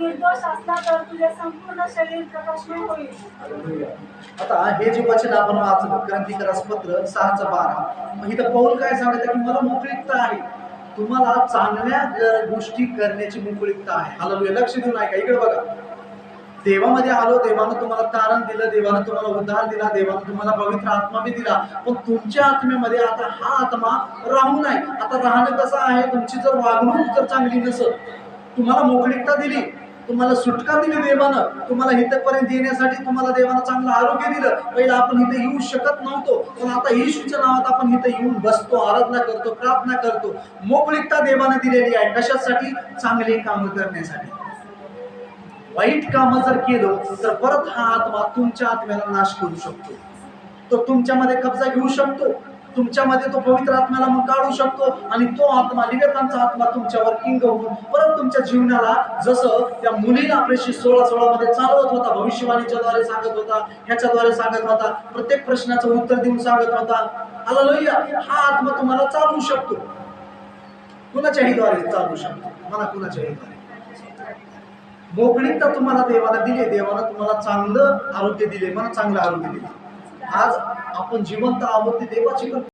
निर्दोष असला तर तुझे संपूर्ण शरीर प्रकाशमय होईल. आता हे जे वचन आपण वाचलं क्रांतिकारक पत्र 6:12, मग इथं पौल काय सांगत की मला मोकळीकता आहे, तुम्हाला चांगल्या गोष्टी करण्याची मोकळीकता आहे. हालेलुया. लक्ष देऊन ऐका, इकडे बघा. देवामध्ये आलो, देवानं तुम्हाला तारण दिलं, देवानं तुम्हाला उद्धार दिला, देवानं तुम्हाला पवित्र आत्मा बी दिला, पण तुमच्या आत्म्यामध्ये आता हा आत्मा राहू नये. आता राहणं कसं आहे, तुमची जर वागणूक जर चांगली नसेल, तुम्हाला मोकळीकता दिली, तुम्हाला सुटका दिली देवानं, तुम्हाला इथपर्यंत येण्यासाठी तुम्हाला देवानं चांगलं आरोग्य दिलं. पहिला आपण इथे येऊ शकत नव्हतो, पण आता येशूच्या नावात आपण इथे येऊन बसतो, आराधना करतो, प्रार्थना करतो. मोकळीकता देवानं दिलेली आहे. कशासाठी? चांगले काम करण्यासाठी. वाईट काम जर केलं तर परत हा आत्मा तुमच्या आत्म्याला नाश करू शकतो, तो तुमच्यामध्ये कब्जा घेऊ शकतो, तुमच्यामध्ये तो पवित्र आत्म्याला मग काढू शकतो, आणि तो आत्मा लिव्यातांचा आत्मा तुमच्यावर किंग होऊन परत तुमच्या जीवनाला, जसं त्या मुलीला प्रेषित 16:16 मध्ये चालवत होता, भविष्यवाणीच्या द्वारे सांगत होता, ह्याच्याद्वारे सांगत होता, प्रत्येक प्रश्नाचं उत्तर देऊन सांगत होता. हालेलुया. हा आत्मा तुम्हाला चालवू शकतो, कुणाच्याही द्वारे चालवू शकतो, मला कुणाच्याही द्वारे. मोकळीकता तुम्हाला देवाला दिली, देवानं तुम्हाला चांगलं आरोग्य दिले, मला चांगलं आरोग्य दिले. आज आपण जिवंत आहोत, ते देवाची